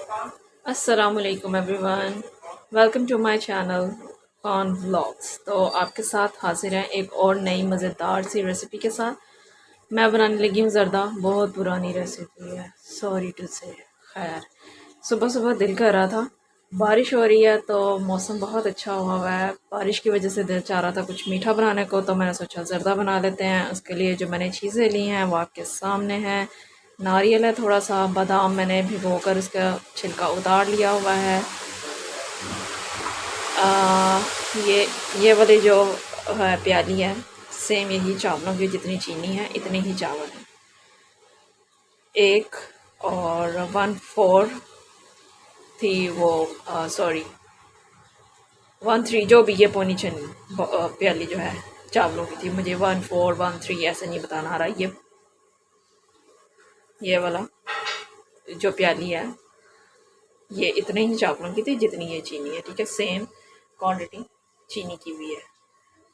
अस्सलामुअलैकुम everyone, welcome to my channel con vlogs. तो आपके साथ हाजिर हैं एक और नई मज़ेदार सी रेसिपी के साथ। मैं बनाने लगी हूँ ज़र्दा। बहुत पुरानी रेसिपी है, सॉरी टू से। खैर, सुबह सुबह दिल कर रहा था, बारिश हो रही है तो मौसम बहुत अच्छा हुआ है। बारिश की वजह से दिल चाह रहा था कुछ मीठा बनाने को, तो मैंने सोचा ज़र्दा बना लेते हैं। उसके लिए जो मैंने चीज़ें ली हैं वो आपके सामने हैं। नारियल है थोड़ा सा, बादाम मैंने भिगोकर उसका छिलका उतार लिया हुआ है। आ, ये ये वाली जो है प्याली है, सेम यही चावलों की जितनी चीनी है इतनी ही चावल है। एक और 1/4 थी वो, सॉरी 1/3, जो भी ये पौनी चनी प्याली जो है चावलों की थी। मुझे 1/4 1/3 ऐसे नहीं बताना आ रहा। ये वाला जो प्याली है ये इतने ही चावलों की थी जितनी ये चीनी है, ठीक है। सेम क्वांटिटी चीनी की भी है।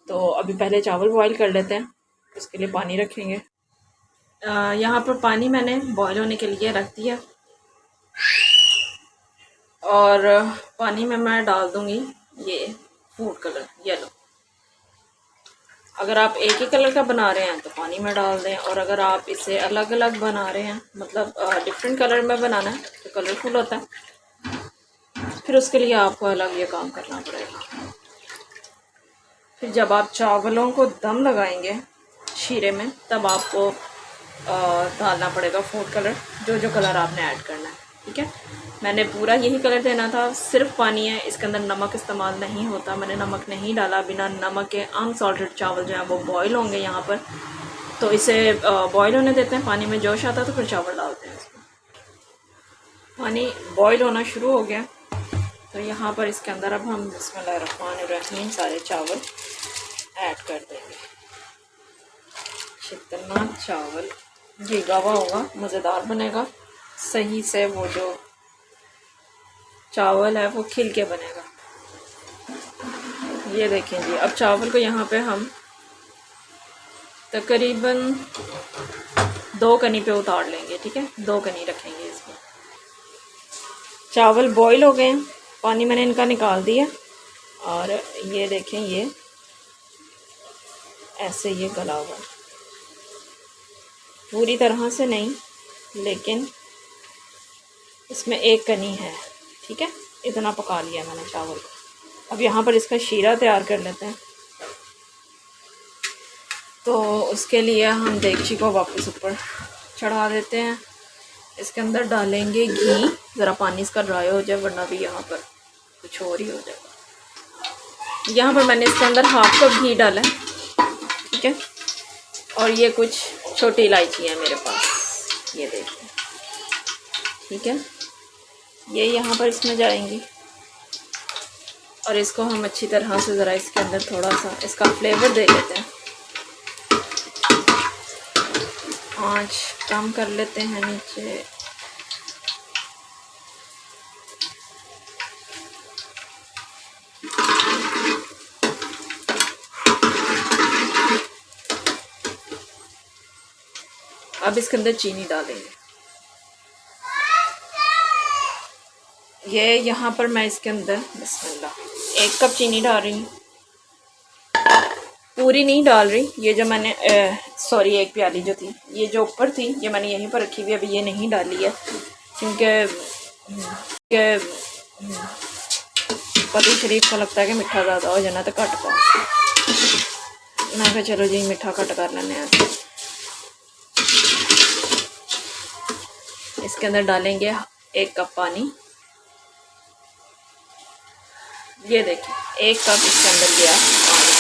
तो अभी पहले चावल बॉईल कर लेते हैं, उसके लिए पानी रखेंगे। यहाँ पर पानी मैंने बॉईल होने के लिए रख दिया और पानी में मैं डाल दूँगी ये फूड कलर येलो। अगर आप एक ही कलर का बना रहे हैं तो पानी में डाल दें, और अगर आप इसे अलग अलग बना रहे हैं, मतलब डिफरेंट कलर में बनाना है तो कलरफुल होता है, फिर उसके लिए आपको अलग ये काम करना पड़ेगा। फिर जब आप चावलों को दम लगाएंगे शीरे में, तब आपको डालना पड़ेगा फूड कलर, जो कलर आपने ऐड करना है, ठीक है। मैंने पूरा यही कलर देना था। सिर्फ पानी है, इसके अंदर नमक इस्तेमाल नहीं होता। मैंने नमक नहीं डाला। बिना नमक के अनसॉल्टेड चावल जो है वो बॉईल होंगे यहाँ पर। तो इसे बॉईल होने देते हैं, पानी में जोश आता है तो फिर चावल डालते हैं इसमें। पानी बॉईल होना शुरू हो गया तो यहाँ पर इसके अंदर अब हम बिस्मिल्लाहिर्रहमानिर्रहीम सारे चावल ऐड कर देंगे। जितना चावल भीगा हुआ होगा मज़ेदार बनेगा, सही से वो जो चावल है वो खिल के बनेगा। ये देखें जी, अब चावल को यहाँ पे हम तकरीबन 2 कनी पे उतार लेंगे, ठीक है। 2 कनी रखेंगे इसमें। चावल बॉईल हो गए हैं, पानी मैंने इनका निकाल दिया, और ये देखें ये ऐसे ये गला हुआ, पूरी तरह से नहीं, लेकिन इसमें 1 कनी है, ठीक है। इतना पका लिया मैंने चावल को। अब यहाँ पर इसका शीरा तैयार कर लेते हैं। तो उसके लिए हम देगची को वापस ऊपर चढ़ा देते हैं। इसके अंदर डालेंगे घी। ज़रा पानी इसका ड्राई हो जाए, वरना भी यहाँ पर कुछ और ही हो जाएगा। यहाँ पर मैंने इसके अंदर 1/2 कप घी डाला है, ठीक है। और ये कुछ छोटी इलायची है मेरे पास, ये देखिए, ठीक है। ये यहाँ पर इसमें जाएंगी और इसको हम अच्छी तरह से ज़रा इसके अंदर थोड़ा सा इसका फ्लेवर दे लेते हैं। आँच कम कर लेते हैं नीचे। अब इसके अंदर चीनी डालेंगे। ये यहाँ पर मैं इसके अंदर बिस्मिल्लाह 1 कप चीनी डाल रही हूँ। पूरी नहीं डाल रही, ये जो मैंने सॉरी 1 प्याली जो थी, ये जो ऊपर थी ये मैंने यहीं पर रखी हुई है, अभी ये नहीं डाली है क्योंकि पति शरीफ को लगता है कि मिठा ज़्यादा हो जाना तो घट पाओ। मैं कहा चलो जी मिठा घट कर लेने हैं। इसके अंदर डालेंगे 1 कप पानी। ये देखिए 1 कप इसके अंदर गया पानी।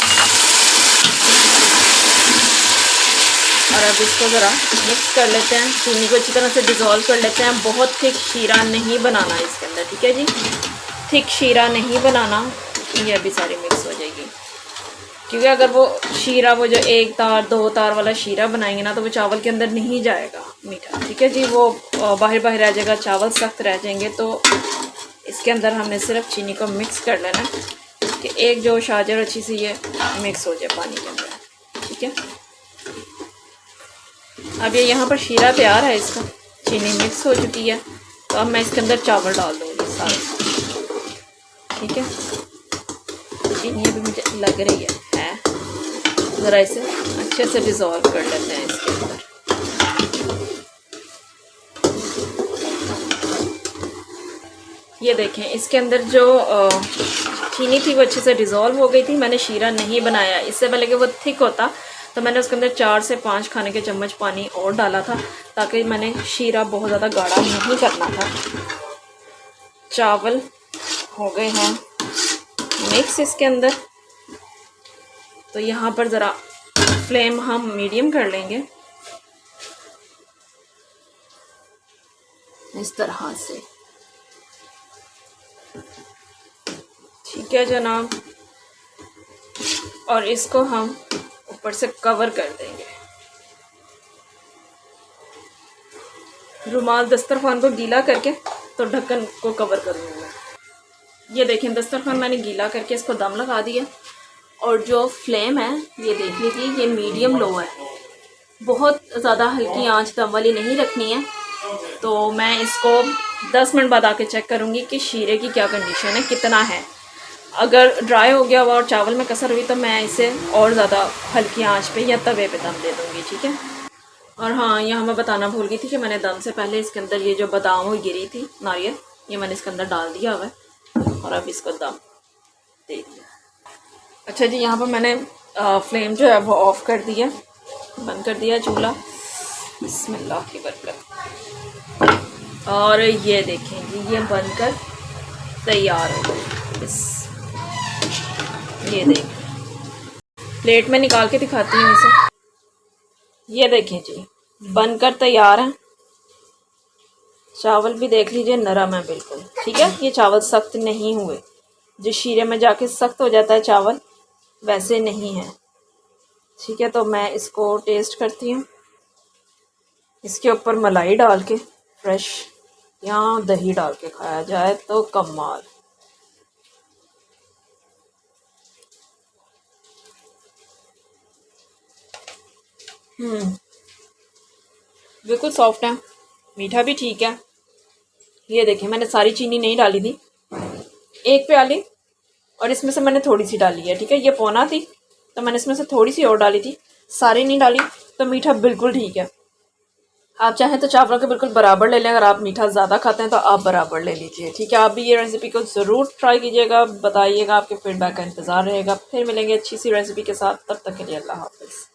और अब इसको ज़रा मिक्स कर लेते हैं। चीनी को अच्छी तरह से डिज़ोल्व कर लेते हैं। बहुत थिक शीरा नहीं बनाना इसके अंदर, ठीक है जी। थिक शीरा नहीं बनाना, ये अभी सारी मिक्स हो जाएगी। क्योंकि अगर वो शीरा वो जो 1 तार 2 तार वाला शीरा बनाएंगे ना तो वो चावल के अंदर नहीं जाएगा मीठा, ठीक है जी। वो बाहर बाहर रह जाएगा, चावल सख्त रह जाएंगे। तो इसके अंदर हमने सिर्फ चीनी को मिक्स कर लेना कि एक जोश आ जाए और अच्छी सी ये मिक्स हो जाए पानी के अंदर, ठीक है। अब ये यहाँ पर शीरा तैयार है, इसका चीनी मिक्स हो चुकी है। तो अब मैं इसके अंदर चावल डाल दूँगी सारे, ठीक है। चीनी भी मुझे लग रही है ज़रा इसे अच्छे से डिज़ोल्व कर लेते हैं इसके अंदर। ये देखें इसके अंदर जो चीनी थी वो अच्छे से डिज़ोल्व हो गई थी। मैंने शीरा नहीं बनाया, इससे पहले कि वो थिक होता तो मैंने उसके अंदर 4 से 5 खाने के चम्मच पानी और डाला था, ताकि मैंने शीरा बहुत ज़्यादा गाढ़ा नहीं करना था। चावल हो गए हैं मिक्स इसके अंदर, तो यहाँ पर ज़रा फ्लेम हम मीडियम कर लेंगे इस तरह से, ठीक है जनाब। और इसको हम ऊपर से कवर कर देंगे। रुमाल दस्तरखान को गीला करके तो ढक्कन को कवर करूँगी मैं। ये देखें दस्तरखान मैंने गीला करके इसको दम लगा दिया। और जो फ्लेम है ये देख लीजिए, ये मीडियम लो है, बहुत ज़्यादा हल्की आंच दम वाली नहीं रखनी है। तो मैं इसको 10 मिनट बाद आके चेक करूँगी कि शीरे की क्या कंडीशन है, कितना है। अगर ड्राई हो गया हुआ और चावल में कसर हुई तो मैं इसे और ज़्यादा हल्की आंच पे या तवे पे दम दे दूँगी, ठीक है। और हाँ, यहाँ मैं बताना भूल गई थी कि मैंने दम से पहले इसके अंदर ये जो बादाम हुई गिरी थी नारियल, ये मैंने इसके अंदर डाल दिया हुआ है और अब इसको दम दे दिया। अच्छा जी, यहाँ पर मैंने फ्लेम जो है वो ऑफ़ कर दिया, बंद कर दिया चूल्हा। बिस्मिल्लाह की बरकत। और ये देखें जी, ये बनकर तैयार हो गए। ये देखें, प्लेट में निकाल के दिखाती हूँ इसे। ये देखें जी, बनकर तैयार हैं। चावल भी देख लीजिए नरम है बिल्कुल, ठीक है। ये चावल सख्त नहीं हुए, जो शीरे में जाके सख्त हो जाता है चावल वैसे नहीं है, ठीक है। तो मैं इसको टेस्ट करती हूँ। इसके ऊपर मलाई डाल के फ्रेश या दही डाल के खाया जाए तो कमाल। बिल्कुल सॉफ्ट है, मीठा भी ठीक है। ये देखिए, मैंने सारी चीनी नहीं डाली थी, 1 प्याली, और इसमें से मैंने थोड़ी सी डाली है, ठीक है। ये पौना थी तो मैंने इसमें से थोड़ी सी और डाली थी, सारी नहीं डाली। तो मीठा बिल्कुल ठीक है। आप चाहें तो चावलों के बिल्कुल बराबर ले लें, अगर आप मीठा ज़्यादा खाते हैं तो आप बराबर ले लीजिए, ठीक है। आप भी ये रेसिपी को ज़रूर ट्राई कीजिएगा, बताइएगा, आपके फीडबैक का इंतज़ार रहेगा। फिर मिलेंगे अच्छी सी रेसिपी के साथ, तब तक के लिए अल्लाह हाफ़िज़।